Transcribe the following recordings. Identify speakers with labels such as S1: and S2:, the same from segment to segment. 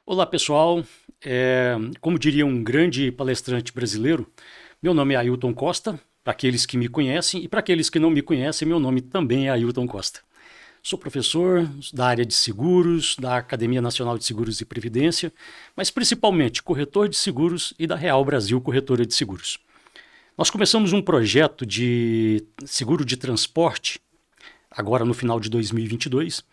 S1: Olá, pessoal. Como diria um grande palestrante brasileiro, meu nome é Ailton Costa, para aqueles que me conhecem, e para aqueles que não me conhecem, meu nome também é Ailton Costa. Sou professor da área de seguros, da Academia Nacional de Seguros e Previdência, mas principalmente corretor de seguros e da Real Brasil Corretora de Seguros. Nós começamos um projeto de seguro de transporte, agora no final de 2022,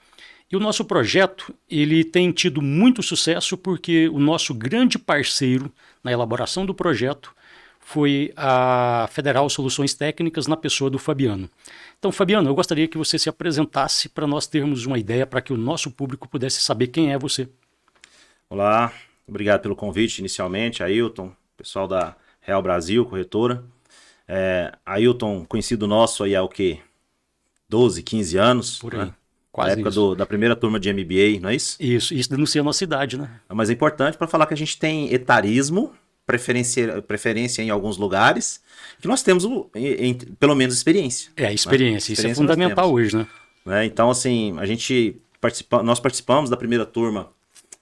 S1: e o nosso projeto ele tem tido muito sucesso porque o nosso grande parceiro na elaboração do projeto foi a Federal Soluções Técnicas na pessoa do Fabiano. Então, Fabiano, eu gostaria que você se apresentasse para nós termos uma ideia, para que o nosso público pudesse saber quem é você.
S2: Olá, obrigado pelo convite inicialmente, Ailton, pessoal da Real Brasil, corretora. Ailton, conhecido nosso aí há o quê? 12, 15 anos,
S1: Por
S2: né?
S1: aí.
S2: Da
S1: Quase
S2: época
S1: isso.
S2: da primeira turma de MBA, não é isso?
S1: Isso denuncia a nossa idade, né?
S2: Mas é importante para falar que a gente tem etarismo, preferência em alguns lugares, que nós temos pelo menos experiência.
S1: É a
S2: Né?
S1: experiência, isso é
S2: Experiência nós
S1: fundamental
S2: temos.
S1: hoje, né?
S2: Né? Então, assim, nós participamos da primeira turma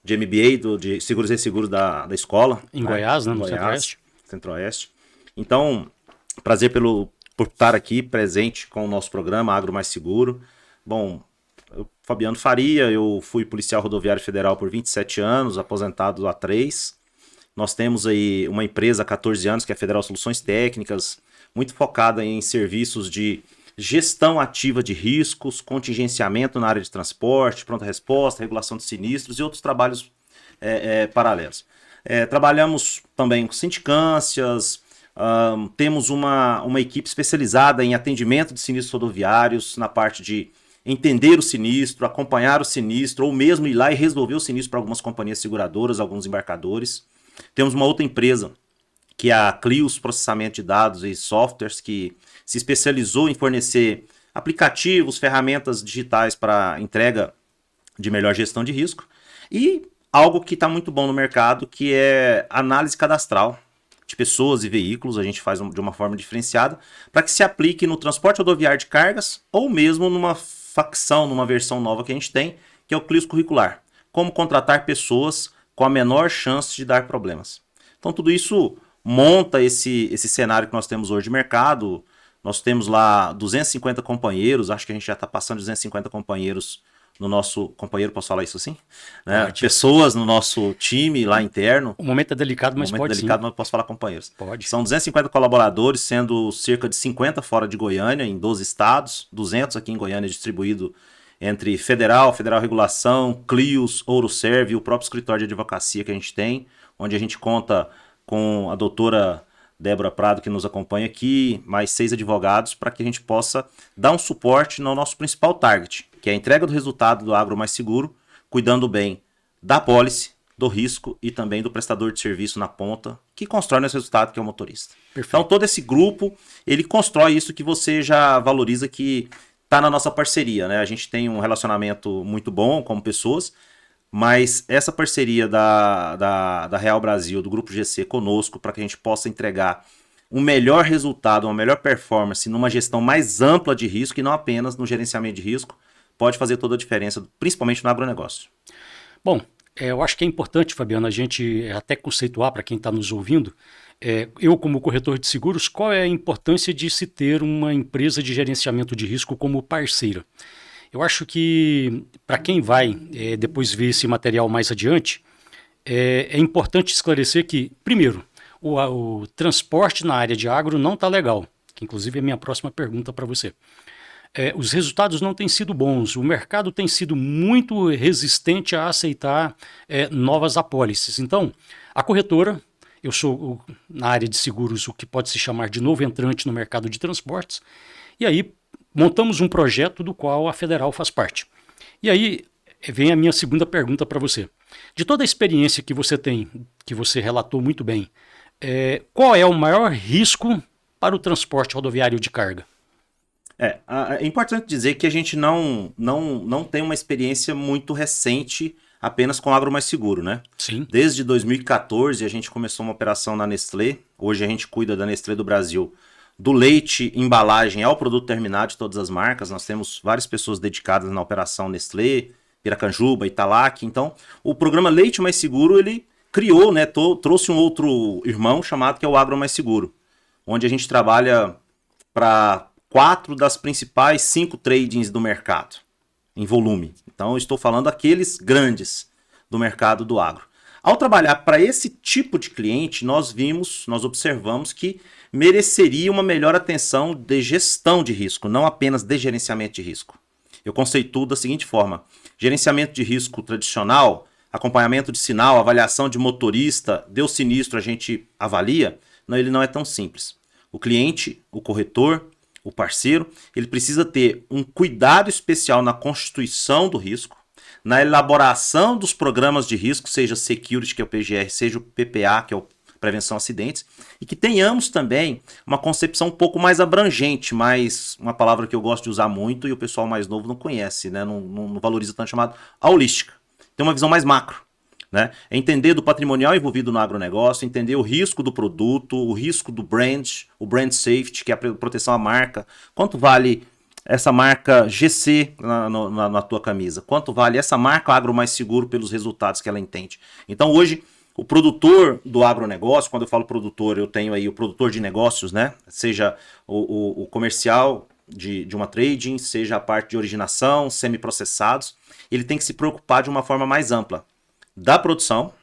S2: de MBA, de Seguros e Seguros da escola,
S1: Em
S2: né?
S1: Goiás, né,
S2: Em
S1: no
S2: Goiás,
S1: Centro-Oeste.
S2: Centro-Oeste. Então, prazer por estar aqui presente com o nosso programa Agro Mais Seguro. Bom, Fabiano Faria, eu fui policial rodoviário federal por 27 anos, aposentado há 3. Nós temos aí uma empresa há 14 anos, que é a Federal Soluções Técnicas, muito focada em serviços de gestão ativa de riscos, contingenciamento na área de transporte, pronta resposta, regulação de sinistros e outros trabalhos paralelos. Trabalhamos também com sindicâncias, temos uma equipe especializada em atendimento de sinistros rodoviários, na parte de entender o sinistro, acompanhar o sinistro, ou mesmo ir lá e resolver o sinistro para algumas companhias seguradoras, alguns embarcadores. Temos uma outra empresa, que é a Clios Processamento de Dados e Softwares, que se especializou em fornecer aplicativos, ferramentas digitais para entrega de melhor gestão de risco. E algo que está muito bom no mercado, que é análise cadastral de pessoas e veículos, a gente faz de uma forma diferenciada, para que se aplique no transporte rodoviário de cargas ou mesmo numa facção, numa versão nova que a gente tem, que é o Clios Curricular. Como contratar pessoas com a menor chance de dar problemas. Então tudo isso monta esse cenário que nós temos hoje de mercado. Nós temos lá 250 companheiros, acho que a gente já está passando de 250 companheiros no nosso... Companheiro, posso falar isso assim? Né?
S1: Pode.
S2: Pessoas no nosso time lá interno.
S1: O momento é delicado, mas
S2: momento
S1: pode
S2: delicado,
S1: sim.
S2: mas posso falar companheiros.
S1: Pode.
S2: São 250 colaboradores, sendo cerca de 50 fora de Goiânia, em 12 estados, 200 aqui em Goiânia, distribuído entre Federal Regulação, Clios, Ouroserv e o próprio escritório de advocacia que a gente tem, onde a gente conta com a doutora Débora Prado, que nos acompanha aqui, mais 6 advogados, para que a gente possa dar um suporte no nosso principal target, que é a entrega do resultado do agro mais seguro, cuidando bem da pólice, do risco e também do prestador de serviço na ponta, que constrói esse resultado, que é o motorista.
S1: Perfeito.
S2: Então todo esse grupo, ele constrói isso que você já valoriza, que está na nossa parceria, né? A gente tem um relacionamento muito bom como pessoas, mas essa parceria da Real Brasil, do Grupo GC conosco, para que a gente possa entregar um melhor resultado, uma melhor performance numa gestão mais ampla de risco e não apenas no gerenciamento de risco, pode fazer toda a diferença, principalmente no agronegócio.
S1: Bom, eu acho que é importante, Fabiano, a gente até conceituar para quem está nos ouvindo, eu como corretor de seguros, qual é a importância de se ter uma empresa de gerenciamento de risco como parceira? Eu acho que para quem vai depois ver esse material mais adiante, é importante esclarecer que, primeiro, o transporte na área de agro não está legal, que inclusive é a minha próxima pergunta para você. Os resultados não têm sido bons, o mercado tem sido muito resistente a aceitar novas apólices. Então, a corretora, eu sou na área de seguros o que pode se chamar de novo entrante no mercado de transportes, e aí montamos um projeto do qual a Federal faz parte. E aí vem a minha segunda pergunta para você. De toda a experiência que você tem, que você relatou muito bem, qual é o maior risco para o transporte rodoviário de carga?
S2: É importante dizer que a gente não tem uma experiência muito recente apenas com agro mais seguro, né?
S1: Sim.
S2: Desde 2014 a gente começou uma operação na Nestlé, hoje a gente cuida da Nestlé do Brasil, do leite, embalagem ao produto terminado de todas as marcas. Nós temos várias pessoas dedicadas na operação Nestlé, Piracanjuba, Italac. Então, o programa Leite Mais Seguro, ele criou, né, trouxe um outro irmão chamado que é o Agro Mais Seguro, onde a gente trabalha para 4 das principais 5 tradings do mercado, em volume. Então, eu estou falando aqueles grandes do mercado do agro. Ao trabalhar para esse tipo de cliente, nós observamos que mereceria uma melhor atenção de gestão de risco, não apenas de gerenciamento de risco. Eu conceituo da seguinte forma: gerenciamento de risco tradicional, acompanhamento de sinal, avaliação de motorista, deu sinistro, a gente avalia, não, ele não é tão simples. O cliente, o corretor, o parceiro, ele precisa ter um cuidado especial na constituição do risco, na elaboração dos programas de risco, seja Security, que é o PGR, seja o PPA, que é o Prevenção a Acidentes, e que tenhamos também uma concepção um pouco mais abrangente, mais uma palavra que eu gosto de usar muito e o pessoal mais novo não conhece, né? Não valoriza tanto, chamado holística. Tem uma visão mais macro, né? É entender do patrimonial envolvido no agronegócio, entender o risco do produto, o risco do brand, o brand safety, que é a proteção à marca. Quanto vale essa marca GC na tua camisa? Quanto vale essa marca Agro Mais Seguro pelos resultados que ela entende? Então hoje, o produtor do agronegócio, quando eu falo produtor, eu tenho aí o produtor de negócios, né? Seja o comercial de uma trading, seja a parte de originação, semi-processados, ele tem que se preocupar de uma forma mais ampla da produção,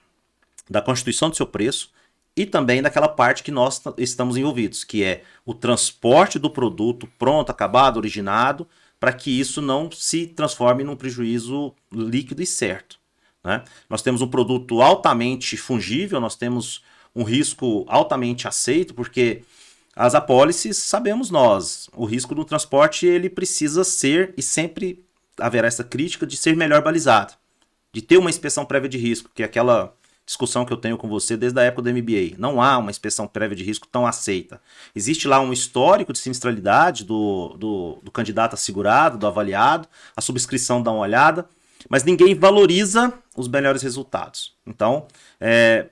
S2: da constituição do seu preço e também daquela parte que nós estamos envolvidos, que é o transporte do produto pronto, acabado, originado, para que isso não se transforme num prejuízo líquido e certo, né? Nós temos um produto altamente fungível, nós temos um risco altamente aceito, porque as apólices, sabemos nós, o risco do transporte ele precisa ser, e sempre haverá essa crítica, de ser melhor balizado, de ter uma inspeção prévia de risco, que é aquela discussão que eu tenho com você desde a época do MBA. Não há uma inspeção prévia de risco tão aceita. Existe lá um histórico de sinistralidade do candidato assegurado, do avaliado, a subscrição dá uma olhada, mas ninguém valoriza os melhores resultados. Então,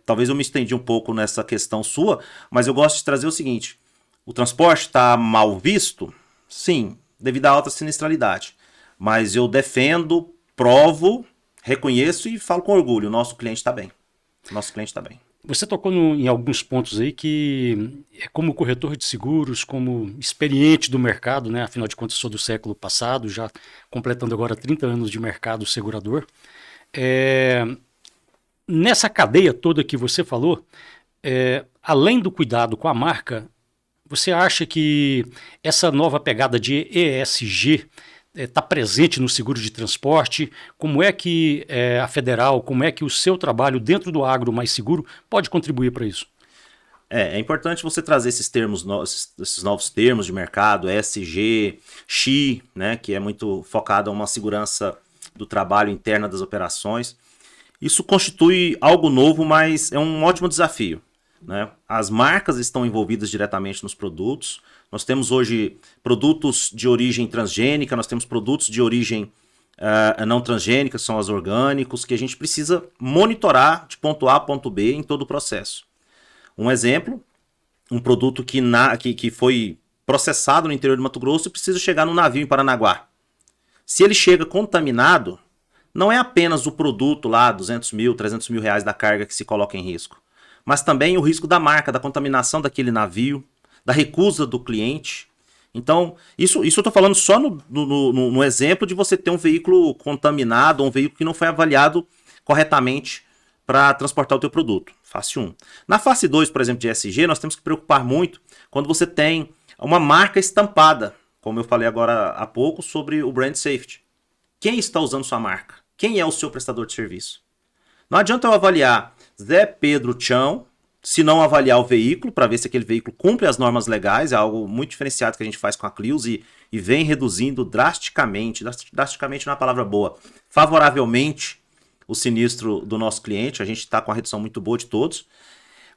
S2: talvez eu me estendi um pouco nessa questão sua, mas eu gosto de trazer o seguinte: o transporte está mal visto? Sim, devido à alta sinistralidade. Mas eu defendo, provo, reconheço e falo com orgulho: o nosso cliente está bem. Nosso cliente está bem.
S1: Você tocou em alguns pontos aí que, como corretor de seguros, como experiente do mercado, né? Afinal de contas, sou do século passado, já completando agora 30 anos de mercado segurador. Nessa cadeia toda que você falou, além do cuidado com a marca, você acha que essa nova pegada de ESG está presente no seguro de transporte? Como é que a Federal, como é que o seu trabalho dentro do Agro Mais Seguro pode contribuir para isso?
S2: É importante você trazer esses novos termos de mercado, ESG, XI, né, que é muito focado em uma segurança do trabalho interna das operações. Isso constitui algo novo, mas é um ótimo desafio, né? As marcas estão envolvidas diretamente nos produtos. Nós temos hoje produtos de origem transgênica, nós temos produtos de origem não transgênica, que são os orgânicos, que a gente precisa monitorar de ponto A a ponto B em todo o processo. Um exemplo, um produto que foi processado no interior de Mato Grosso e precisa chegar no navio em Paranaguá. Se ele chega contaminado, não é apenas o produto lá, 200 mil, 300 mil reais da carga que se coloca em risco, mas também o risco da marca, da contaminação daquele navio, da recusa do cliente. Então, isso eu estou falando só no exemplo de você ter um veículo contaminado, um veículo que não foi avaliado corretamente para transportar o teu produto. Fase 1. Na fase 2, por exemplo, de ESG, nós temos que preocupar muito quando você tem uma marca estampada, como eu falei agora há pouco sobre o brand safety. Quem está usando sua marca? Quem é o seu prestador de serviço? Não adianta eu avaliar Zé Pedro Chão, se não avaliar o veículo, para ver se aquele veículo cumpre as normas legais. É algo muito diferenciado que a gente faz com a Clios e vem reduzindo drasticamente não é uma palavra boa, favoravelmente o sinistro do nosso cliente. A gente está com uma redução muito boa de todos,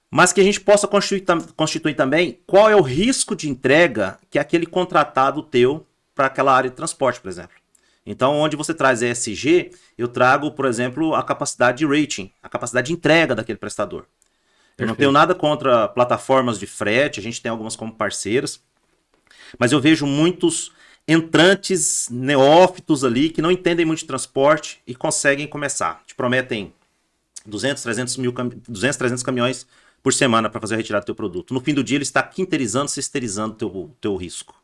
S2: mas que a gente possa constituir também qual é o risco de entrega que aquele contratado teu para aquela área de transporte, por exemplo. Então, onde você traz ESG, eu trago, por exemplo, a capacidade de rating, a capacidade de entrega daquele prestador. Eu não tenho nada contra plataformas de frete, a gente tem algumas como parceiras, mas eu vejo muitos entrantes, neófitos ali, que não entendem muito de transporte e conseguem começar. Te prometem 200, 300 caminhões por semana para fazer a retirada do teu produto. No fim do dia, ele está quinterizando, sisterizando o teu risco.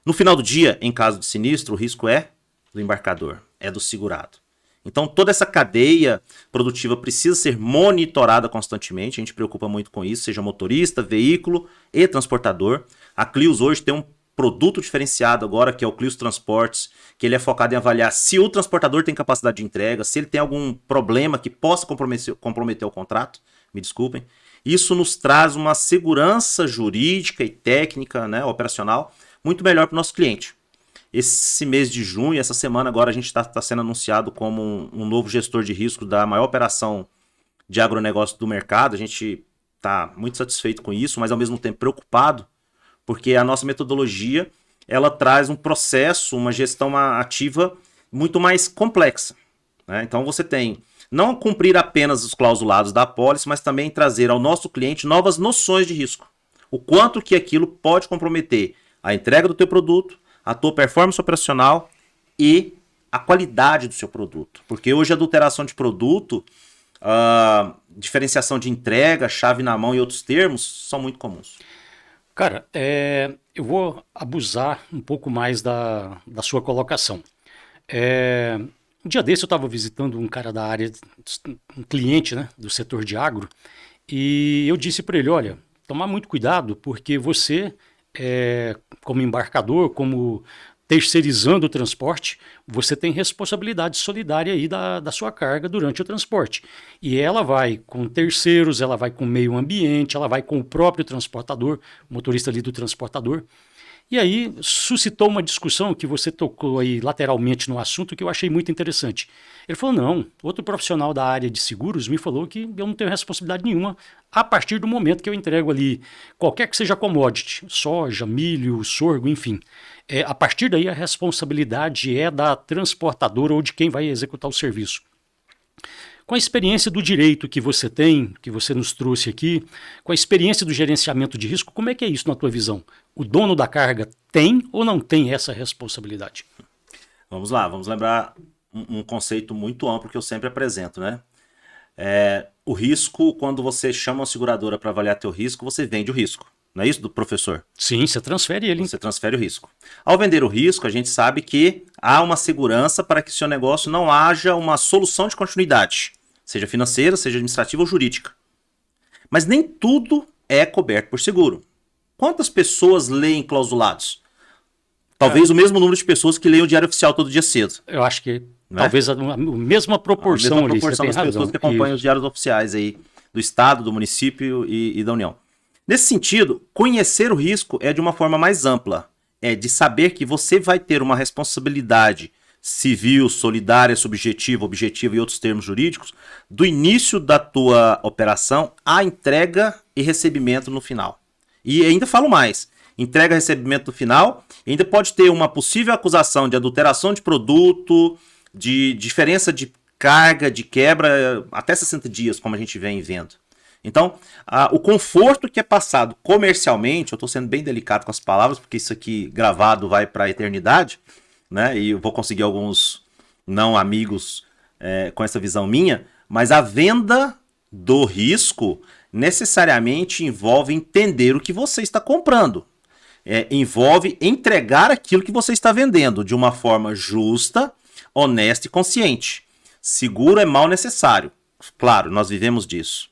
S2: No final do dia, em caso de sinistro, o risco é do embarcador, é do segurado. Então, toda essa cadeia produtiva precisa ser monitorada constantemente. A gente preocupa muito com isso, seja motorista, veículo e transportador. A Clios hoje tem um produto diferenciado agora, que é o Clios Transportes, que ele é focado em avaliar se o transportador tem capacidade de entrega, se ele tem algum problema que possa comprometer o contrato. Me desculpem. Isso nos traz uma segurança jurídica e técnica, né, operacional, muito melhor para o nosso cliente. Esse mês de junho, essa semana agora, a gente está sendo anunciado como um novo gestor de risco da maior operação de agronegócio do mercado. A gente está muito satisfeito com isso, mas ao mesmo tempo preocupado, porque a nossa metodologia ela traz um processo, uma gestão ativa muito mais complexa, né? Então você tem não cumprir apenas os clausulados da apólice, mas também trazer ao nosso cliente novas noções de risco. O quanto que aquilo pode comprometer a entrega do teu produto, a tua performance operacional e a qualidade do seu produto. Porque hoje a adulteração de produto, diferenciação de entrega, chave na mão e outros termos são muito comuns.
S1: Cara, eu vou abusar um pouco mais da sua colocação. Um dia desse eu estava visitando um cara da área, um cliente, né, do setor de agro, e eu disse para ele, olha, tomar muito cuidado, porque você, como embarcador, como terceirizando o transporte, você tem responsabilidade solidária aí da sua carga durante o transporte. E ela vai com terceiros, ela vai com o meio ambiente, ela vai com o próprio transportador, o motorista ali do transportador. E aí suscitou uma discussão que você tocou aí lateralmente no assunto que eu achei muito interessante. Ele falou, não, outro profissional da área de seguros me falou que eu não tenho responsabilidade nenhuma a partir do momento que eu entrego ali, qualquer que seja a commodity, soja, milho, sorgo, enfim. A partir daí a responsabilidade é da transportadora ou de quem vai executar o serviço. Com a experiência do direito que você tem, que você nos trouxe aqui, com a experiência do gerenciamento de risco, como é que é isso na tua visão? O dono da carga tem ou não tem essa responsabilidade?
S2: Vamos lá, vamos lembrar um conceito muito amplo que eu sempre apresento, né? O risco, quando você chama uma seguradora para avaliar teu risco, você vende o risco. Não é isso, do professor?
S1: Sim, você transfere ele.
S2: Você transfere o risco. Ao vender o risco, a gente sabe que há uma segurança para que seu negócio não haja uma solução de continuidade, seja financeira, seja administrativa ou jurídica. Mas nem tudo é coberto por seguro. Quantas pessoas leem clausulados? Talvez o mesmo número de pessoas que leem o Diário Oficial todo dia cedo.
S1: Eu acho que talvez a mesma proporção ali. A mesma proporção
S2: das pessoas que acompanham os diários oficiais aí do Estado, do município e da União. Nesse sentido, conhecer o risco é de uma forma mais ampla. É de saber que você vai ter uma responsabilidade civil, solidária, subjetiva, objetiva e outros termos jurídicos do início da tua operação à entrega e recebimento no final. E ainda falo mais, entrega e recebimento no final, ainda pode ter uma possível acusação de adulteração de produto, de diferença de carga, de quebra, até 60 dias, como a gente vem vendo. Então, o conforto que é passado comercialmente, eu estou sendo bem delicado com as palavras, porque isso aqui gravado vai para a eternidade, né? E eu vou conseguir alguns não amigos com essa visão minha, mas a venda do risco necessariamente envolve entender o que você está comprando. Envolve entregar aquilo que você está vendendo de uma forma justa, honesta e consciente. Seguro é mal necessário. Claro, nós vivemos disso.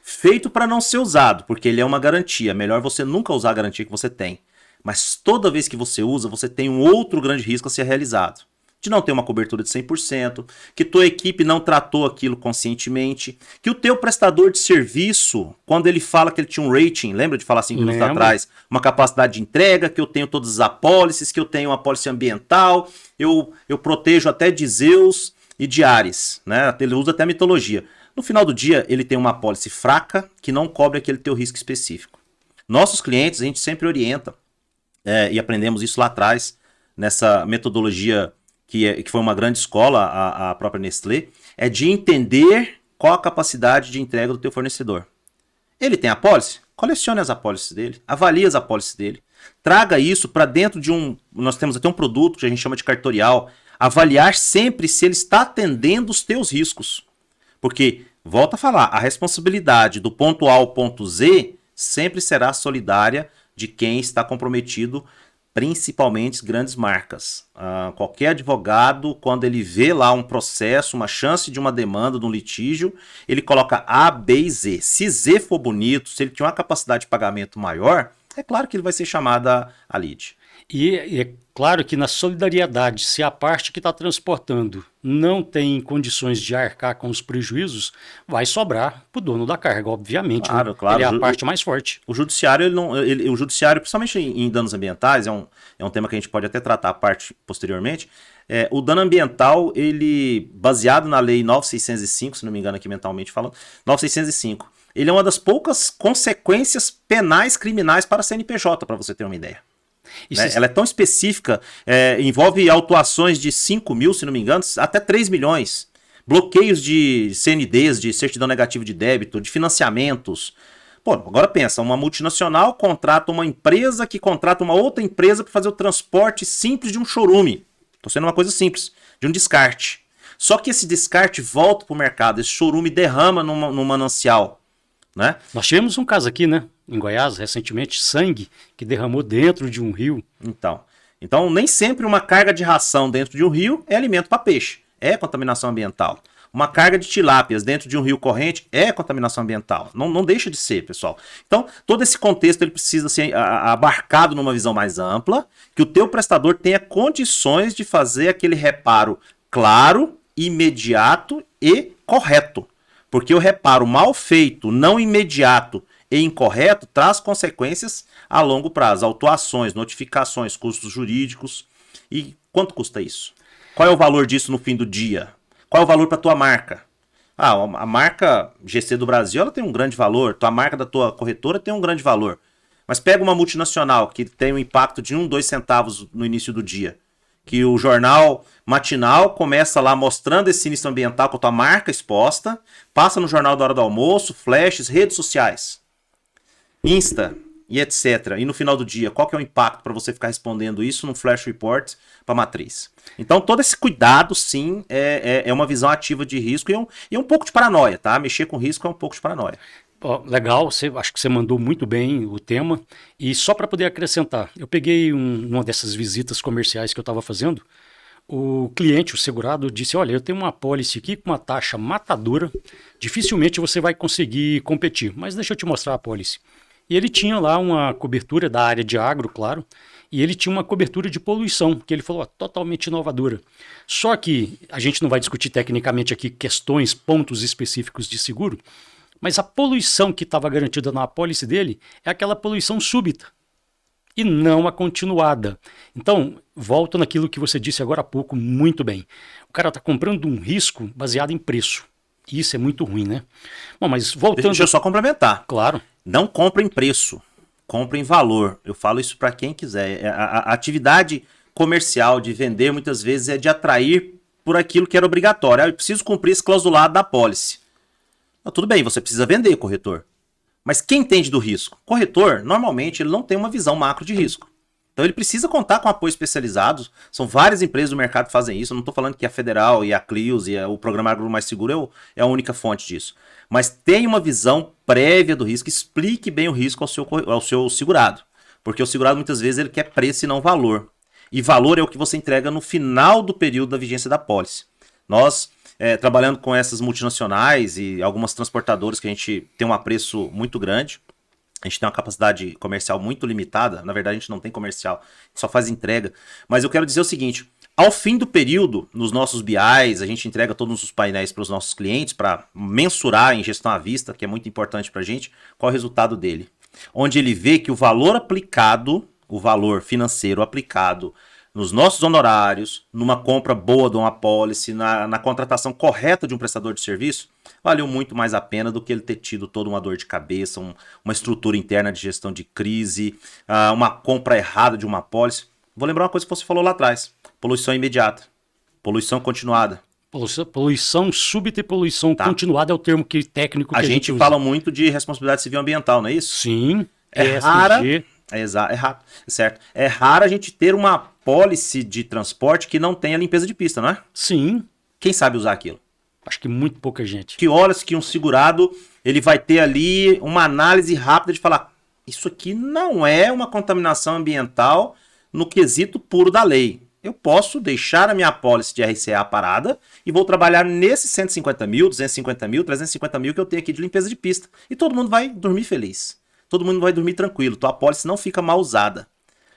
S2: Feito para não ser usado, porque ele é uma garantia. Melhor você nunca usar a garantia que você tem. Mas toda vez que você usa, você tem um outro grande risco a ser realizado. De não ter uma cobertura de 100%, que tua equipe não tratou aquilo conscientemente, que o teu prestador de serviço, quando ele fala que ele tinha um rating, lembra de falar 5 minutos atrás? Uma capacidade de entrega, que eu tenho todas as apólices, que eu tenho uma apólice ambiental, eu protejo até de Zeus e de Ares, né? Ele usa até a mitologia. No final do dia, ele tem uma apólice fraca que não cobre aquele teu risco específico. Nossos clientes, a gente sempre orienta, e aprendemos isso lá atrás, nessa metodologia que foi uma grande escola, a própria Nestlé, é de entender qual a capacidade de entrega do teu fornecedor. Ele tem apólice? Colecione as apólices dele, avalie as apólices dele. Traga isso para dentro de nós temos até um produto que a gente chama de cartorial, avaliar sempre se ele está atendendo os teus riscos. Porque, volta a falar, a responsabilidade do ponto A ao ponto Z sempre será solidária de quem está comprometido, principalmente grandes marcas. Qualquer advogado, quando ele vê lá um processo, uma chance de uma demanda, de um litígio, ele coloca A, B e Z. Se Z for bonito, se ele tiver uma capacidade de pagamento maior, é claro que ele vai ser chamado a lead.
S1: E é claro que na solidariedade, se a parte que está transportando não tem condições de arcar com os prejuízos, vai sobrar para o dono da carga, obviamente.
S2: Claro,
S1: né?
S2: claro.
S1: Ele é a parte mais forte.
S2: O judiciário, o judiciário, principalmente em danos ambientais, é um tema que a gente pode até tratar a parte posteriormente. O dano ambiental, ele, baseado na lei 9605, se não me engano aqui mentalmente falando, 9605, ele é uma das poucas consequências penais criminais para a CNPJ, para você ter uma ideia. Né? Ela é tão específica, envolve autuações de 5 mil, se não me engano, até 3 milhões. Bloqueios de CNDs, de certidão negativa de débito, de financiamentos. Pô, agora pensa, uma multinacional contrata uma empresa que contrata uma outra empresa para fazer o transporte simples de um chorume. Estou sendo uma coisa simples, de um descarte. Só que esse descarte volta para o mercado, esse chorume derrama no manancial. Né?
S1: Nós tivemos um caso aqui, né, em Goiás, recentemente, sangue que derramou dentro de um rio.
S2: Então, nem sempre uma carga de ração dentro de um rio é alimento para peixe, é contaminação ambiental. Uma carga de tilápias dentro de um rio corrente é contaminação ambiental. Não deixa de ser, pessoal. Então, todo esse contexto ele precisa ser abarcado numa visão mais ampla, que o teu prestador tenha condições de fazer aquele reparo claro, imediato e correto. Porque o reparo mal feito, não imediato e incorreto traz consequências a longo prazo. Autuações, notificações, custos jurídicos. E quanto custa isso? Qual é o valor disso no fim do dia? Qual é o valor para a tua marca? A marca GC do Brasil ela tem um grande valor. A marca da tua corretora tem um grande valor. Mas pega uma multinacional que tem um impacto de 1, 2 centavos no início do dia. Que o jornal matinal começa lá mostrando esse sinistro ambiental com a tua marca exposta, passa no jornal da hora do almoço, flashes, redes sociais, Insta e etc. E no final do dia, qual que é o impacto para você ficar respondendo isso num flash report para a matriz? Então todo esse cuidado, sim, é uma visão ativa de risco e um pouco de paranoia, tá? Mexer com risco é um pouco de paranoia.
S1: Legal, acho que você mandou muito bem o tema. E só para poder acrescentar, eu peguei uma dessas visitas comerciais que eu estava fazendo. O cliente, o segurado, disse: olha, eu tenho uma apólice aqui com uma taxa matadora, dificilmente você vai conseguir competir, mas deixa eu te mostrar a apólice. E ele tinha lá uma cobertura da área de agro, claro, e ele tinha uma cobertura de poluição, que ele falou, totalmente inovadora. Só que a gente não vai discutir tecnicamente aqui questões, pontos específicos de seguro, mas a poluição que estava garantida na apólice dele é aquela poluição súbita e não a continuada. Então, volto naquilo que você disse agora há pouco, muito bem. O cara está comprando um risco baseado em preço. Isso é muito ruim, né? Bom, mas voltando...
S2: Deixa eu só complementar.
S1: Claro.
S2: Não compra em preço, compra em valor. Eu falo isso para quem quiser. A atividade comercial de vender, muitas vezes, é de atrair por aquilo que era obrigatório. Eu preciso cumprir esse clausulado da apólice. Tudo bem, você precisa vender, corretor. Mas quem entende do risco? Corretor, normalmente, ele não tem uma visão macro de risco. Então ele precisa contar com apoio especializado. São várias empresas do mercado que fazem isso. Eu não estou falando que a Federal e a Clios e o Programa Agro Mais Seguro é a única fonte disso. Mas tenha uma visão prévia do risco. Explique bem o risco ao seu segurado. Porque o segurado muitas vezes ele quer preço e não valor. E valor é o que você entrega no final do período da vigência da pólice. Nós... trabalhando com essas multinacionais e algumas transportadoras que a gente tem um apreço muito grande, a gente tem uma capacidade comercial muito limitada, na verdade a gente não tem comercial, só faz entrega, mas eu quero dizer o seguinte, ao fim do período, nos nossos BIs, a gente entrega todos os painéis para os nossos clientes para mensurar em gestão à vista, que é muito importante para a gente, qual é o resultado dele. Onde ele vê que o valor aplicado, o valor financeiro aplicado nos nossos honorários, numa compra boa de uma apólice, na contratação correta de um prestador de serviço, valeu muito mais a pena do que ele ter tido toda uma dor de cabeça, uma estrutura interna de gestão de crise, uma compra errada de uma apólice. Vou lembrar uma coisa que você falou lá atrás, poluição imediata, poluição continuada.
S1: Poluição súbita e poluição continuada é o termo técnico que a gente usa.
S2: fala muito de responsabilidade civil ambiental, não é isso?
S1: Sim,
S2: É raro, certo? É raro a gente ter uma pólice de transporte que não tenha limpeza de pista, não é?
S1: Sim,
S2: Quem sabe usar aquilo?
S1: acho que muito pouca gente.
S2: Que horas que um segurado ele vai ter ali uma análise rápida de falar isso aqui não é uma contaminação ambiental no quesito puro da lei. Eu posso deixar a minha apólice de RCA parada e vou trabalhar nesses 150 mil, 250 mil, 350 mil que eu tenho aqui de limpeza de pista. E todo mundo vai dormir feliz. Todo mundo vai dormir tranquilo. Tua apólice não fica mal usada.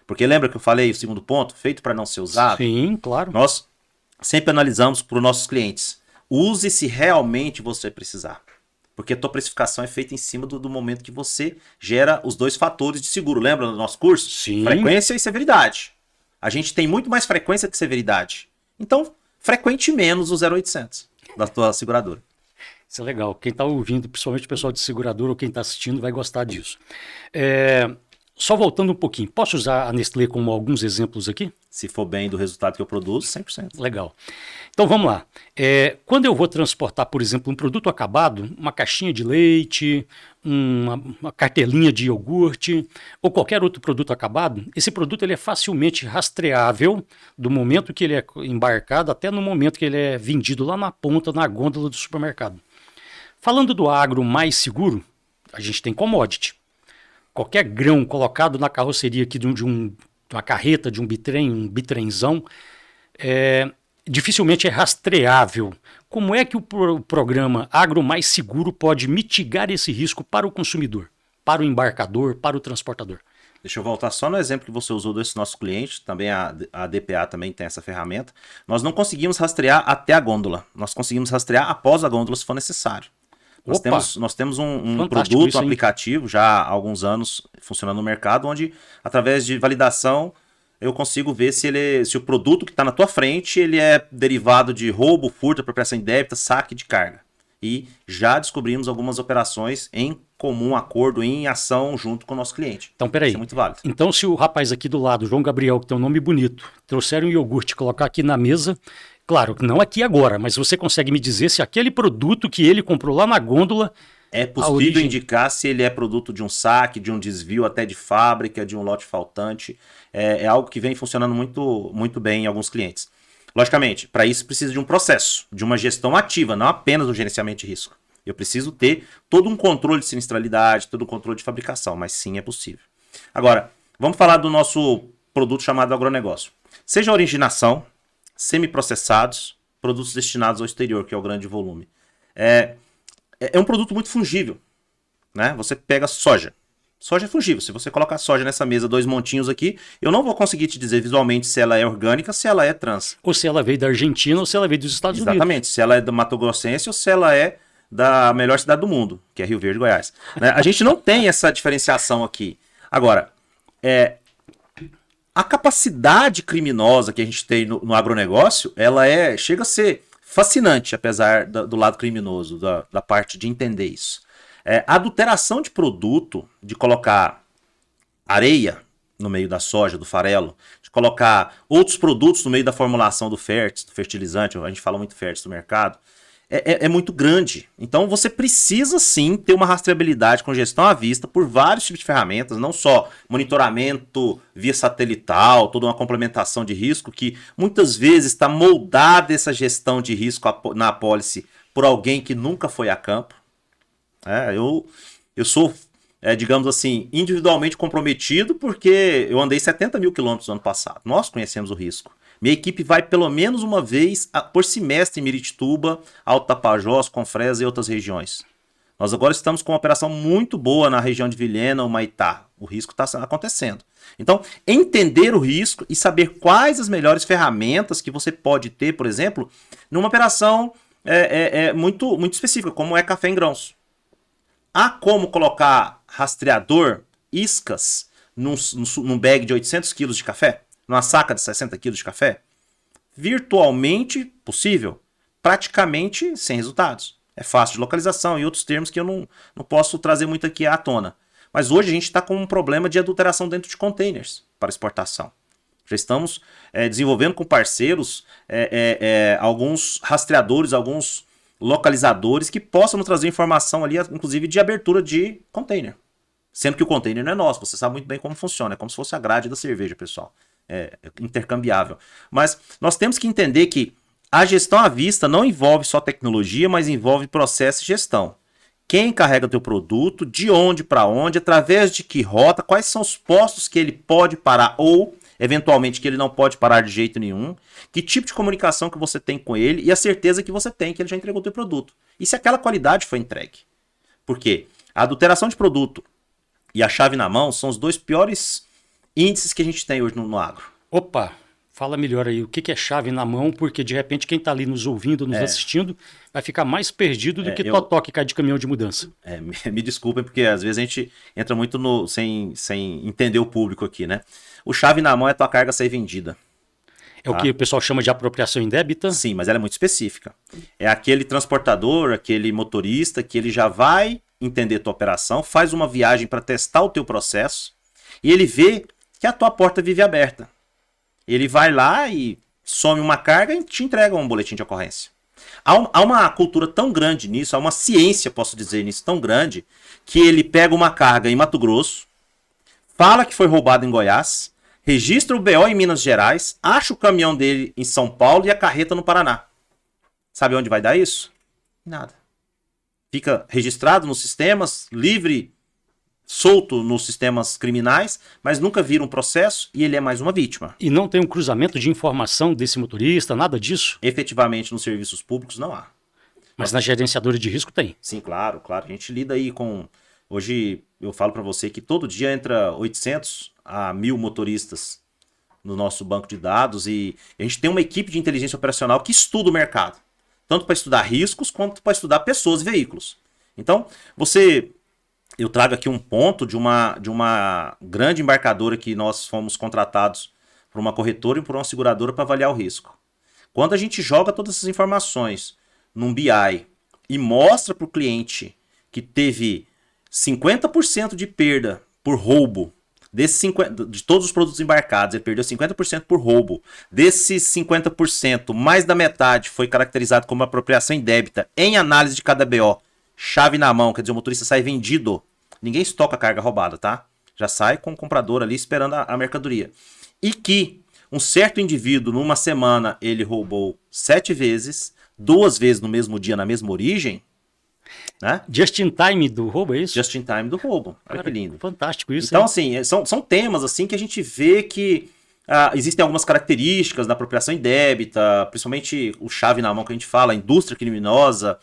S2: Porque lembra que eu falei o segundo ponto? Feito para não ser usado?
S1: Sim, claro.
S2: Nós sempre analisamos para os nossos clientes. Use se realmente você precisar. Porque a tua precificação é feita em cima do momento que você gera os dois fatores de seguro. Lembra do nosso curso?
S1: Sim.
S2: Frequência e severidade. A gente tem muito mais frequência que severidade. Então, frequente menos o 0800 da tua seguradora.
S1: Isso é legal. Quem está ouvindo, principalmente o pessoal de seguradora ou quem está assistindo, vai gostar disso. Só voltando um pouquinho, posso usar a Nestlé como alguns exemplos aqui?
S2: Se for bem do resultado que eu produzo, 100%.
S1: Legal. Então vamos lá. Quando eu vou transportar, por exemplo, um produto acabado, uma caixinha de leite, uma cartelinha de iogurte ou qualquer outro produto acabado, esse produto ele é facilmente rastreável do momento que ele é embarcado até no momento que ele é vendido lá na ponta, na gôndola do supermercado. Falando do agro mais seguro, a gente tem commodity. Qualquer grão colocado na carroceria aqui de uma carreta, de um bitrenzão, dificilmente é rastreável. Como é que o programa Agro Mais Seguro pode mitigar esse risco para o consumidor, para o embarcador, para o transportador?
S2: Deixa eu voltar só no exemplo que você usou desse nosso cliente, também a DPA também tem essa ferramenta. Nós não conseguimos rastrear até a gôndola, nós conseguimos rastrear após a gôndola se for necessário. Nós temos um produto, um aplicativo, já há alguns anos funcionando no mercado, onde através de validação eu consigo ver se o produto que está na tua frente ele é derivado de roubo, furto, apropriação indébita, saque de carga. E já descobrimos algumas operações em comum acordo, em ação junto com o nosso cliente.
S1: Então, peraí.
S2: Isso é muito válido.
S1: Então, se o rapaz aqui do lado, João Gabriel, que tem um nome bonito, trouxer um iogurte e colocar aqui na mesa, claro, não aqui agora, mas você consegue me dizer se aquele produto que ele comprou lá na gôndola...
S2: É possível indicar se ele é produto de um saque, de um desvio até de fábrica, de um lote faltante. É algo que vem funcionando muito, muito bem em alguns clientes. Logicamente, para isso precisa de um processo, de uma gestão ativa, não apenas um gerenciamento de risco. Eu preciso ter todo um controle de sinistralidade, todo um controle de fabricação, mas sim é possível. Agora, vamos falar do nosso produto chamado agronegócio. Seja originação, semiprocessados, produtos destinados ao exterior, que é o grande volume. É um produto muito fungível, né? Você pega soja. Soja é fungível. Se você colocar soja nessa mesa, 2 montinhos aqui, eu não vou conseguir te dizer visualmente se ela é orgânica, se ela é trans.
S1: Ou se ela veio da Argentina ou se ela veio dos Estados Unidos.
S2: Exatamente. Se ela é do Mato Grossense ou se ela é da melhor cidade do mundo, que é Rio Verde, Goiás. Né? A gente não tem essa diferenciação aqui. Agora, a capacidade criminosa que a gente tem no agronegócio, ela chega a ser fascinante, apesar do lado criminoso, da parte de entender isso. A adulteração de produto, de colocar areia no meio da soja, do farelo, de colocar outros produtos no meio da formulação do fértil, do fertilizante, a gente fala muito fértil no mercado, é muito grande. Então você precisa sim ter uma rastreabilidade com gestão à vista por vários tipos de ferramentas, não só monitoramento via satelital, toda uma complementação de risco, que muitas vezes está moldada essa gestão de risco na apólice por alguém que nunca foi a campo. Eu sou, digamos assim, individualmente comprometido porque eu andei 70 mil quilômetros no ano passado. Nós conhecemos o risco. Minha equipe vai pelo menos uma vez por semestre em Miritituba, Alto Tapajós, Confresa e outras regiões. Nós agora estamos com uma operação muito boa na região de Vilhena, Humaitá. O risco está acontecendo. Então, entender o risco e saber quais as melhores ferramentas que você pode ter, por exemplo, numa operação muito, muito específica, como é café em grãos. Há como colocar rastreador, iscas, num bag de 800 kg de café? Numa saca de 60 kg de café? Virtualmente possível, praticamente sem resultados. É fácil de localização e outros termos que eu não posso trazer muito aqui à tona. Mas hoje a gente está com um problema de adulteração dentro de containers para exportação. Já estamos desenvolvendo com parceiros alguns rastreadores, alguns localizadores que possam nos trazer informação ali, inclusive de abertura de container. Sendo que o container não é nosso, você sabe muito bem como funciona, é como se fosse a grade da cerveja, pessoal. É intercambiável. Mas nós temos que entender que a gestão à vista não envolve só tecnologia, mas envolve processo e gestão. Quem carrega teu produto, de onde para onde, através de que rota, quais são os postos que ele pode parar ou, eventualmente, que ele não pode parar de jeito nenhum, que tipo de comunicação que você tem com ele e a certeza que você tem que ele já entregou teu produto. E se aquela qualidade foi entregue. Por quê? A adulteração de produto e a chave na mão são os dois piores índices que a gente tem hoje no agro.
S1: Opa, fala melhor aí, o que é chave na mão, porque de repente quem está ali nos ouvindo, nos assistindo, vai ficar mais perdido do que totó que cai de caminhão de mudança.
S2: Me desculpem, porque às vezes a gente entra muito sem entender o público aqui, né? O chave na mão é a tua carga ser vendida.
S1: É o que o pessoal chama de apropriação indébita?
S2: Sim, mas ela é muito específica. É aquele transportador, aquele motorista que ele já vai entender tua operação, faz uma viagem para testar o teu processo e ele vê que a tua porta vive aberta. Ele vai lá e some uma carga e te entrega um boletim de ocorrência. Há uma cultura tão grande nisso, há uma ciência, posso dizer nisso, tão grande, que ele pega uma carga em Mato Grosso, fala que foi roubado em Goiás, registra o BO em Minas Gerais, acha o caminhão dele em São Paulo e a carreta no Paraná. Sabe onde vai dar isso? Nada. Fica registrado nos sistemas, livre, solto nos sistemas criminais, mas nunca vira um processo e ele é mais uma vítima.
S1: E não tem um cruzamento de informação desse motorista, nada disso?
S2: Efetivamente, nos serviços públicos não há.
S1: Mas na gerenciadora de risco tem.
S2: Sim, claro. A gente lida aí com... Hoje eu falo para você que todo dia entra 800 a 1.000 motoristas no nosso banco de dados e a gente tem uma equipe de inteligência operacional que estuda o mercado. Tanto para estudar riscos quanto para estudar pessoas e veículos. Então, eu trago aqui um ponto de uma grande embarcadora que nós fomos contratados por uma corretora e por uma seguradora para avaliar o risco. Quando a gente joga todas essas informações num BI e mostra para o cliente que teve 50% de perda por roubo, de todos os produtos embarcados, ele perdeu 50% por roubo. Desses 50%, mais da metade foi caracterizado como apropriação indébita em análise de cada BO. Chave na mão, quer dizer, o motorista sai vendido. Ninguém estoca carga roubada, tá? Já sai com o comprador ali esperando a mercadoria. E que um certo indivíduo, numa semana, ele roubou 7 vezes, 2 vezes no mesmo dia, na mesma origem, né?
S1: Just in time do roubo, é isso?
S2: Just in time do roubo. Olha que lindo.
S1: Fantástico isso.
S2: Então, assim, são temas assim que a gente vê que existem algumas características da apropriação indébita, principalmente o chave na mão que a gente fala, a indústria criminosa,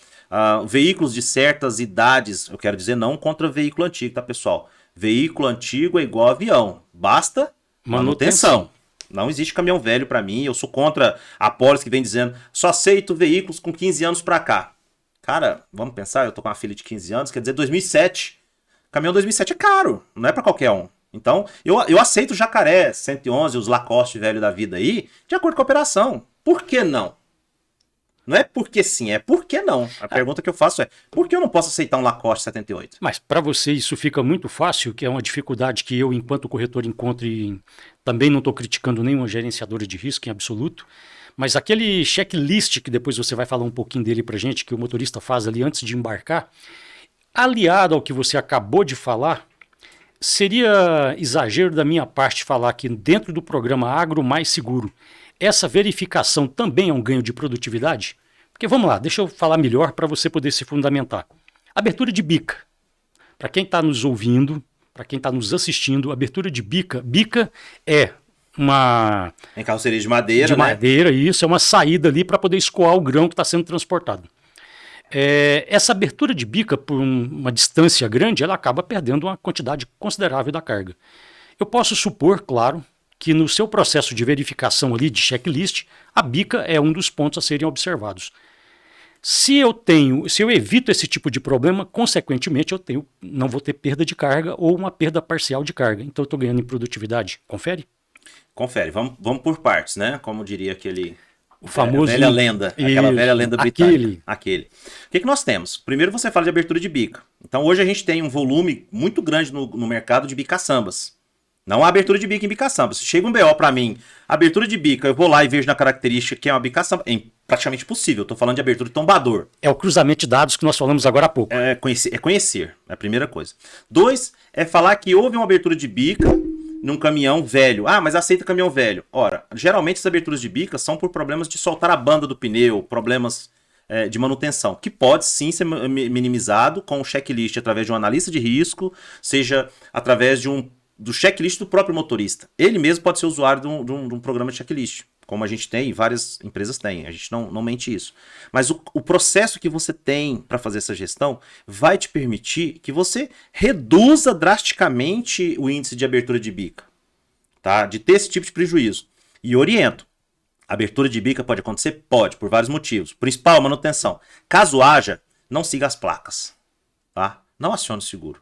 S2: veículos de certas idades, eu quero dizer não contra veículo antigo, tá, pessoal? Veículo antigo é igual avião, basta manutenção. Não existe caminhão velho para mim, eu sou contra a pólice que vem dizendo só aceito veículos com 15 anos para cá. Cara, vamos pensar, eu tô com uma filha de 15 anos, quer dizer 2007. Caminhão 2007 é caro, não é para qualquer um. Então, eu aceito o Jacaré 111, os Lacoste velho da vida aí, de acordo com a operação. Por que não? Não é porque sim, é por que não. A pergunta que eu faço é, por que eu não posso aceitar um Lacoste 78?
S1: Mas para você isso fica muito fácil, que é uma dificuldade que eu, enquanto corretor, encontro e também não estou criticando nenhuma gerenciadora de risco em absoluto, mas aquele checklist que depois você vai falar um pouquinho dele para gente, que o motorista faz ali antes de embarcar, aliado ao que você acabou de falar, seria exagero da minha parte falar que dentro do programa Agro Mais Seguro, essa verificação também é um ganho de produtividade? Porque vamos lá, deixa eu falar melhor para você poder se fundamentar. Abertura de bica. Para quem está nos ouvindo, para quem está nos assistindo, abertura de bica. Bica é uma...
S2: Em carroceria de madeira,
S1: de madeira, isso, é uma saída ali para poder escoar o grão que está sendo transportado. Essa abertura de bica por uma distância grande, ela acaba perdendo uma quantidade considerável da carga. Eu posso supor, claro, que no seu processo de verificação ali de checklist, a bica é um dos pontos a serem observados. Se eu evito esse tipo de problema, consequentemente não vou ter perda de carga ou uma perda parcial de carga. Então eu estou ganhando em produtividade. Confere?
S2: Confere. Vamos por partes, né? Como diria aquele...
S1: O famoso...
S2: velha lenda. Aquela velha lenda britânica. Aquele. O que nós temos? Primeiro você fala de abertura de bica. Então hoje a gente tem um volume muito grande no mercado de bicaçambas. Não há abertura de bica em bica samba. Se chega um BO para mim, abertura de bica, eu vou lá e vejo na característica que é uma bica samba, é praticamente impossível. Eu tô falando de abertura de tombador.
S1: É o cruzamento de dados que nós falamos agora há pouco.
S2: É conhecer, é a primeira coisa. 2, é falar que houve uma abertura de bica num caminhão velho. Ah, mas aceita caminhão velho. Ora, geralmente as aberturas de bica são por problemas de soltar a banda do pneu, problemas de manutenção, que pode sim ser minimizado com um checklist através de um analista de risco, seja através do checklist do próprio motorista. Ele mesmo pode ser usuário de um programa de checklist, como a gente tem e várias empresas têm. A gente não mente isso. Mas o processo que você tem para fazer essa gestão vai te permitir que você reduza drasticamente o índice de abertura de bica, tá? De ter esse tipo de prejuízo. E oriento. Abertura de bica pode acontecer? Pode, por vários motivos. Principal, manutenção. Caso haja, não siga as placas, tá? Não acione o seguro.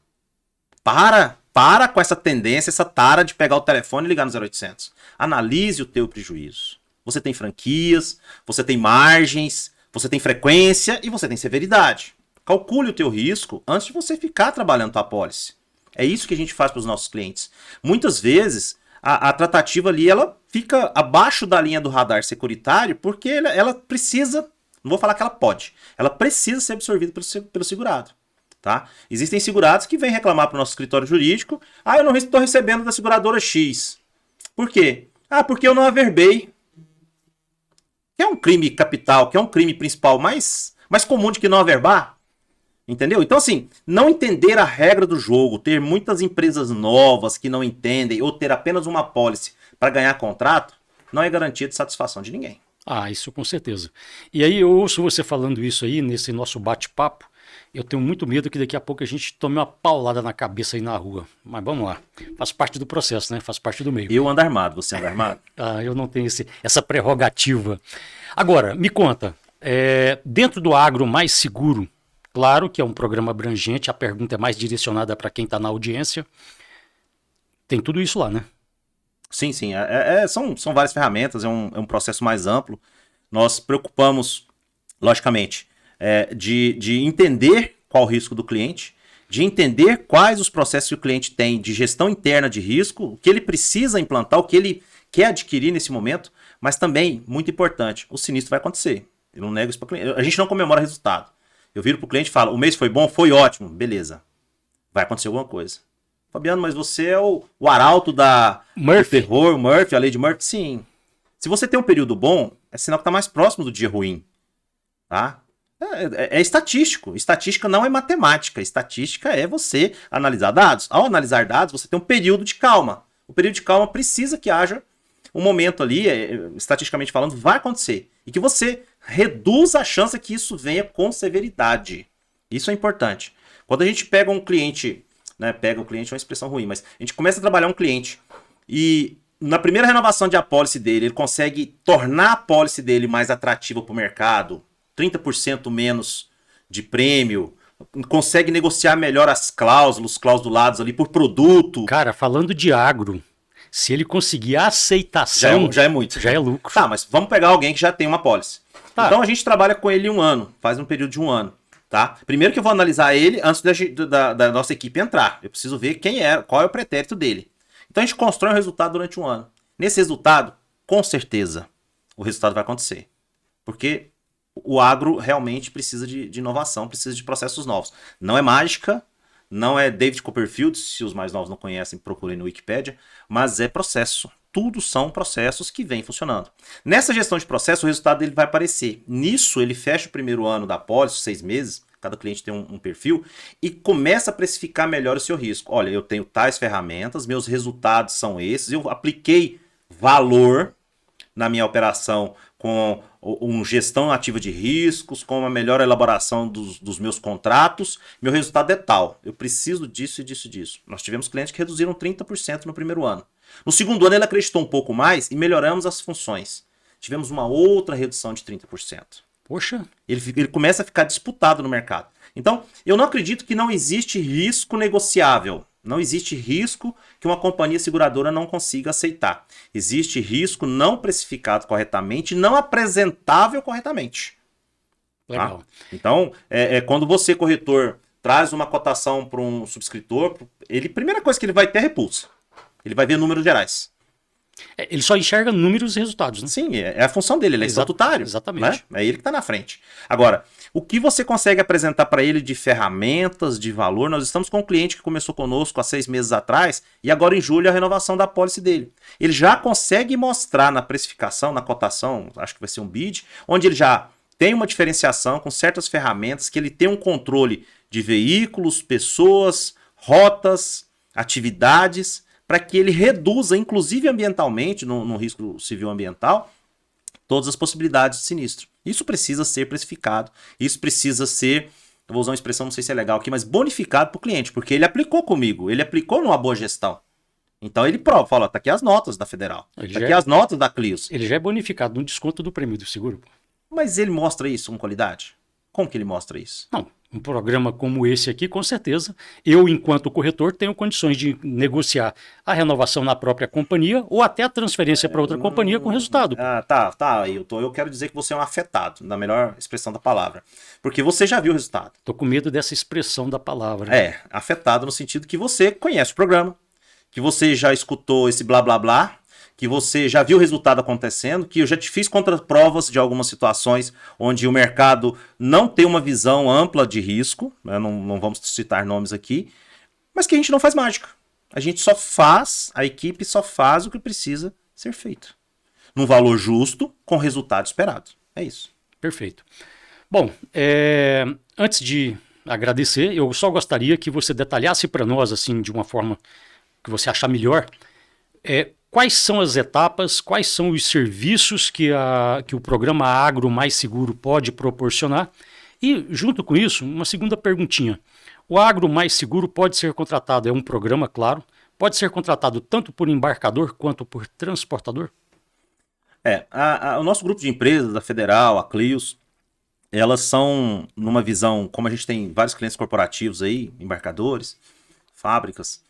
S2: Para com essa tendência, essa tara de pegar o telefone e ligar no 0800. Analise o teu prejuízo. Você tem franquias, você tem margens, você tem frequência e você tem severidade. Calcule o teu risco antes de você ficar trabalhando tua apólice. É isso que a gente faz para os nossos clientes. Muitas vezes, a tratativa ali, ela fica abaixo da linha do radar securitário porque ela precisa, não vou falar que ela pode, ela precisa ser absorvida pelo segurado. Tá? Existem segurados que vêm reclamar para o nosso escritório jurídico: ah, eu não estou recebendo da seguradora X. Por quê? Ah, porque eu não averbei. Que é um crime capital, que é um crime principal mais comum de que não averbar. Entendeu? Então, assim, não entender a regra do jogo, ter muitas empresas novas que não entendem, ou ter apenas uma apólice para ganhar contrato, não é garantia de satisfação de ninguém.
S1: Ah, isso com certeza. E aí eu ouço você falando isso aí nesse nosso bate-papo. Eu tenho muito medo que daqui a pouco a gente tome uma paulada na cabeça aí na rua. Mas vamos lá. Faz parte do processo, né? Faz parte do meio.
S2: Eu ando armado, você anda armado?
S1: Ah, eu não tenho essa prerrogativa. Agora, me conta, dentro do agro mais seguro, claro que é um programa abrangente, a pergunta é mais direcionada para quem está na audiência. Tem tudo isso lá, né?
S2: Sim, sim. São várias ferramentas, é um processo mais amplo. Nós preocupamos, logicamente, de entender qual o risco do cliente, de entender quais os processos que o cliente tem de gestão interna de risco, o que ele precisa implantar, o que ele quer adquirir nesse momento, mas também, muito importante, o sinistro vai acontecer. Eu não nego isso para o cliente. A gente não comemora resultado. Eu viro para o cliente e falo: o mês foi bom? Foi ótimo. Beleza. Vai acontecer alguma coisa. Fabiano, mas você é o arauto do terror, o Murphy, a lei de Murphy? Sim. Se você tem um período bom, é sinal que está mais próximo do dia ruim. Tá? É estatístico. Estatística não é matemática. Estatística é você analisar dados. Ao analisar dados, você tem um período de calma. O período de calma precisa que haja um momento ali, estatisticamente falando, vai acontecer. E que você reduza a chance que isso venha com severidade. Isso é importante. Quando a gente pega um cliente, né, pega o cliente é uma expressão ruim, mas a gente começa a trabalhar um cliente e na primeira renovação de apólice dele, ele consegue tornar a apólice dele mais atrativa para o mercado, 30% menos de prêmio, consegue negociar melhor as cláusulas, os clausulados ali por produto.
S1: Cara, falando de agro, se ele conseguir a aceitação,
S2: já é muito.
S1: Já é lucro.
S2: Tá, mas vamos pegar alguém que já tem uma apólice. Tá. Então a gente trabalha com ele 1 ano, faz um período de 1 ano. Tá? Primeiro que eu vou analisar ele antes da nossa equipe entrar. Eu preciso ver qual é o pretérito dele. Então a gente constrói um resultado durante 1 ano. Nesse resultado, com certeza, o resultado vai acontecer. Porque o agro realmente precisa de inovação, precisa de processos novos. Não é mágica, não é David Copperfield, se os mais novos não conhecem, procurem no Wikipedia, mas é processo. Tudo são processos que vêm funcionando. Nessa gestão de processo, o resultado dele vai aparecer. Nisso, ele fecha o primeiro ano da apólice, 6 meses, cada cliente tem um perfil, e começa a precificar melhor o seu risco. Olha, eu tenho tais ferramentas, meus resultados são esses, eu apliquei valor na minha operação com uma gestão ativa de riscos, com uma melhor elaboração dos meus contratos, meu resultado é tal. Eu preciso disso e disso e disso. Nós tivemos clientes que reduziram 30% no primeiro ano. No segundo ano ele acreditou um pouco mais e melhoramos as funções. Tivemos uma outra redução de 30%.
S1: Poxa!
S2: Ele começa a ficar disputado no mercado. Então, eu não acredito que não existe risco negociável. Não existe risco que uma companhia seguradora não consiga aceitar. Existe risco não precificado corretamente, não apresentável corretamente.
S1: Legal.
S2: Tá? Então, quando você, corretor, traz uma cotação para um subscritor, primeira coisa que ele vai ter é repulsa. Ele vai ver números gerais.
S1: Ele só enxerga números e resultados, né?
S2: Sim, é a função dele, ele é estatutário.
S1: Exatamente.
S2: Né? É ele que está na frente. Agora, o que você consegue apresentar para ele de ferramentas, de valor? Nós estamos com um cliente que começou conosco há 6 meses atrás e agora em julho a renovação da apólice dele. Ele já consegue mostrar na precificação, na cotação, acho que vai ser um bid, onde ele já tem uma diferenciação com certas ferramentas, que ele tem um controle de veículos, pessoas, rotas, atividades, para que ele reduza, inclusive ambientalmente, no risco civil ambiental, todas as possibilidades de sinistro. Isso precisa ser precificado, isso precisa ser, eu vou usar uma expressão, não sei se é legal aqui, mas bonificado para o cliente, porque ele aplicou comigo, ele aplicou numa boa gestão. Então ele prova, fala, tá aqui as notas da Federal, tá aqui as notas da Clios.
S1: Ele já é bonificado no desconto do prêmio do seguro.
S2: Mas ele mostra isso com qualidade? Como que ele mostra isso?
S1: Não, um programa como esse aqui, com certeza, eu, enquanto corretor, tenho condições de negociar a renovação na própria companhia ou até a transferência para outra companhia com resultado.
S2: Tá, eu quero dizer que você é um afetado, na melhor expressão da palavra. Porque você já viu o resultado.
S1: Tô com medo dessa expressão da palavra.
S2: Afetado no sentido que você conhece o programa, que você já escutou esse blá blá blá, que você já viu o resultado acontecendo, que eu já te fiz contraprovas de algumas situações onde o mercado não tem uma visão ampla de risco, né? Não vamos citar nomes aqui, mas que a gente não faz mágica. A gente só faz, a equipe só faz o que precisa ser feito. Num valor justo, com resultado esperado. É isso.
S1: Perfeito. Bom, antes de agradecer, eu só gostaria que você detalhasse para nós, assim, de uma forma que você achar melhor, quais são as etapas, quais são os serviços que o programa Agro Mais Seguro pode proporcionar. E, junto com isso, uma segunda perguntinha. O Agro Mais Seguro pode ser contratado, é um programa, claro, pode ser contratado tanto por embarcador quanto por transportador?
S2: O nosso grupo de empresas, a Federal, a Clios, elas são numa visão, como a gente tem vários clientes corporativos aí, embarcadores, fábricas,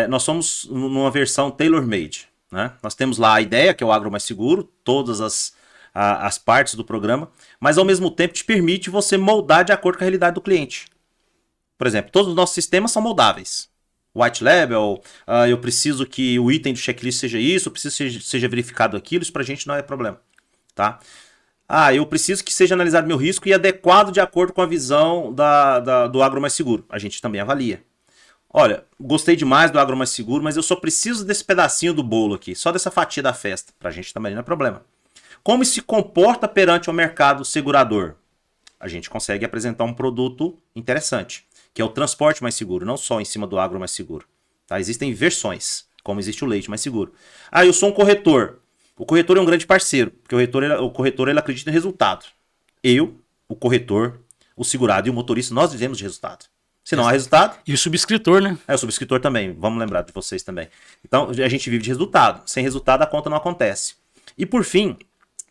S2: nós somos numa versão tailor-made. Né? Nós temos lá a ideia, que é o Agro Mais Seguro, todas as partes do programa, mas ao mesmo tempo te permite você moldar de acordo com a realidade do cliente. Por exemplo, todos os nossos sistemas são moldáveis. White Label, eu preciso que o item do checklist seja isso, eu preciso que seja verificado aquilo, isso pra gente não é problema. Tá? Eu preciso que seja analisado meu risco e adequado de acordo com a visão do Agro Mais Seguro. A gente também avalia. Olha, gostei demais do Agro Mais Seguro, mas eu só preciso desse pedacinho do bolo aqui, só dessa fatia da festa. Pra gente também não é problema. Como se comporta perante o mercado segurador? A gente consegue apresentar um produto interessante, que é o transporte mais seguro, não só em cima do Agro Mais Seguro. Tá? Existem versões, como existe o leite mais seguro. Eu sou um corretor. O corretor é um grande parceiro, porque o corretor ele acredita em resultado. Eu, o corretor, o segurado e o motorista, nós vivemos de resultado. Se não há resultado...
S1: E o subscritor, né?
S2: O subscritor também. Vamos lembrar de vocês também. Então, a gente vive de resultado. Sem resultado, a conta não acontece. E, por fim,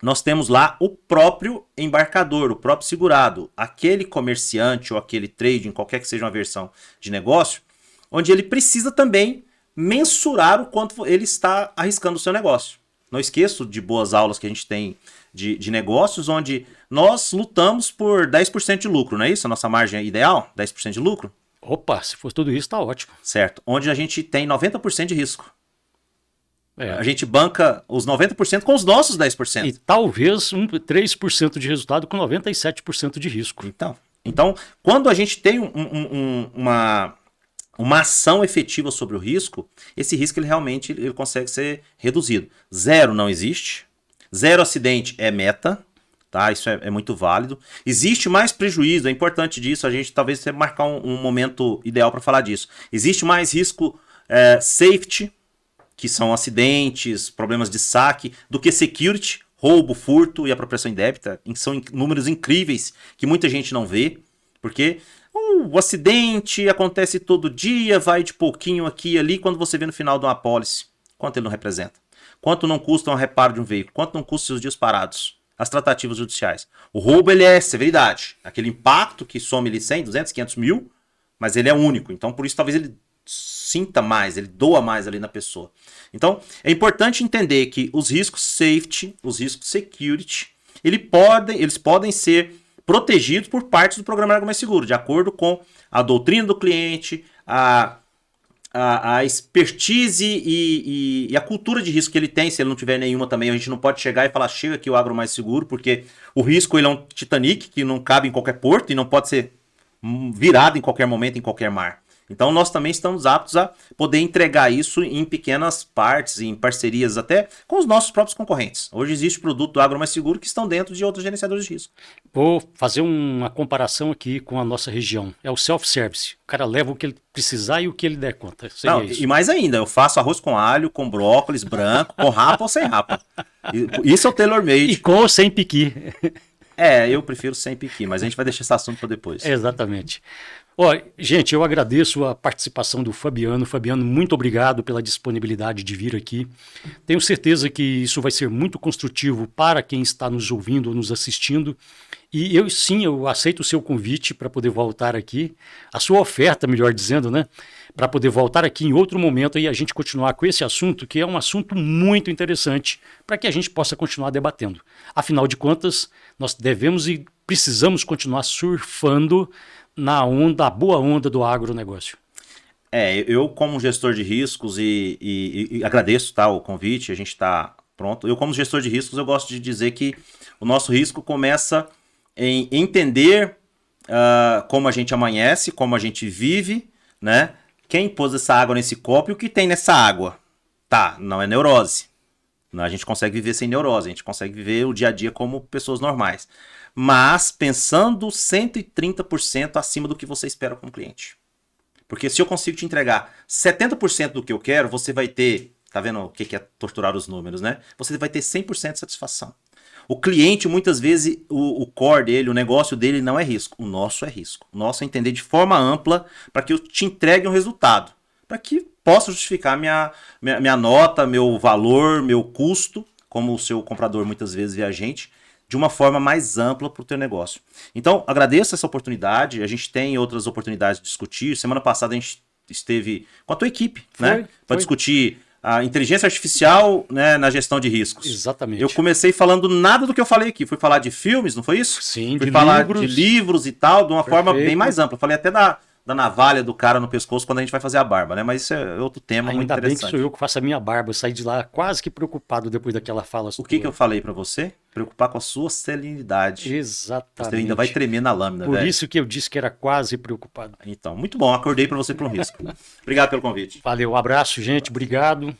S2: nós temos lá o próprio embarcador, o próprio segurado. Aquele comerciante ou aquele trading, qualquer que seja uma versão de negócio, onde ele precisa também mensurar o quanto ele está arriscando o seu negócio. Não esqueço de boas aulas que a gente tem de negócios, onde nós lutamos por 10% de lucro, não é isso? A nossa margem é ideal? 10% de lucro?
S1: Opa, se for tudo isso, tá ótimo.
S2: Certo. Onde a gente tem 90% de risco. A gente banca os 90% com os nossos 10%.
S1: E talvez 3% de resultado com 97% de risco.
S2: Então, quando a gente tem uma ação efetiva sobre o risco, esse risco ele realmente consegue ser reduzido. Zero não existe. Zero acidente é meta. Tá? Isso é muito válido. Existe mais prejuízo, é importante disso, a gente talvez tenha que marcar um momento ideal para falar disso. Existe mais risco safety, que são acidentes, problemas de saque, do que security, roubo, furto e apropriação indébita. São números incríveis que muita gente não vê, porque o acidente acontece todo dia, vai de pouquinho aqui e ali, quando você vê no final de uma apólice, quanto ele não representa? Quanto não custa um reparo de um veículo? Quanto não custa seus dias parados? As tratativas judiciais. O roubo ele é severidade. Aquele impacto que some ele 100, 200, 500 mil, mas ele é único. Então, por isso, talvez ele sinta mais, ele doa mais ali na pessoa. Então, é importante entender que os riscos safety, os riscos security, eles podem ser protegidos por partes do programa Agro Mais Seguro, de acordo com a doutrina do cliente, a a expertise e a cultura de risco que ele tem. Se ele não tiver nenhuma também, a gente não pode chegar e falar, chega aqui o agro mais seguro, porque o risco ele é um Titanic que não cabe em qualquer porto e não pode ser virado em qualquer momento, em qualquer mar. Então nós também estamos aptos a poder entregar isso em pequenas partes, em parcerias até com os nossos próprios concorrentes. Hoje existe produto do agro mais seguro que estão dentro de outros gerenciadores de risco.
S1: Vou fazer uma comparação aqui com a nossa região. É o self-service. O cara leva o que ele precisar e o que ele der conta. Seria
S2: Não,
S1: isso.
S2: e mais ainda, eu faço arroz com alho, com brócolis branco, com rapa ou sem rapa. Isso é o
S1: E
S2: tailor-made.
S1: com ou sem piqui.
S2: Eu prefiro sem piqui, mas a gente vai deixar esse assunto para depois.
S1: Exatamente. Ó, gente, eu agradeço a participação do Fabiano. Fabiano, muito obrigado pela disponibilidade de vir aqui. Tenho certeza que isso vai ser muito construtivo para quem está nos ouvindo ou nos assistindo. E eu aceito o seu convite para poder voltar aqui, a sua oferta, melhor dizendo, né? Para poder voltar aqui em outro momento e a gente continuar com esse assunto, que é um assunto muito interessante, para que a gente possa continuar debatendo. Afinal de contas, nós devemos e precisamos continuar surfando na onda, a boa onda do agronegócio.
S2: Eu como gestor de riscos e agradeço, tá, o convite, a gente está pronto. Eu como gestor de riscos, eu gosto de dizer que o nosso risco começa em entender como a gente amanhece, como a gente vive, né? Quem pôs essa água nesse copo e o que tem nessa água. Tá, não é neurose. A gente consegue viver sem neurose, a gente consegue viver o dia a dia como pessoas normais. Mas pensando 130% acima do que você espera como cliente. Porque se eu consigo te entregar 70% do que eu quero, você vai ter, tá vendo o que é torturar os números, né? Você vai ter 100% de satisfação. O cliente, muitas vezes, o core dele, o negócio dele não é risco. O nosso é risco. O nosso é entender de forma ampla para que eu te entregue um resultado. Para que possa justificar minha nota, meu valor, meu custo, como o seu comprador muitas vezes vê a gente, de uma forma mais ampla para o teu negócio. Então, agradeço essa oportunidade. A gente tem outras oportunidades de discutir. Semana passada a gente esteve com a tua equipe, né? Para discutir a inteligência artificial, né, na gestão de riscos.
S1: Exatamente.
S2: Eu comecei falando nada do que eu falei aqui. Fui falar de filmes, não foi isso?
S1: Sim,
S2: Fui falar de livros e tal, de uma forma bem mais ampla. Falei até da navalha do cara no pescoço quando a gente vai fazer a barba, né? Mas isso é outro tema muito interessante.
S1: Ainda bem que sou eu que faço a minha barba. Eu saí de lá quase que preocupado depois daquela fala.
S2: O que eu falei pra você? Preocupar com a sua serenidade.
S1: Exatamente.
S2: Você ainda vai tremer na lâmina,
S1: Por
S2: velho.
S1: isso que eu disse que era quase preocupado.
S2: Então, muito bom. Acordei pra você para um risco. Obrigado pelo convite.
S1: Valeu, um abraço, gente. Obrigado.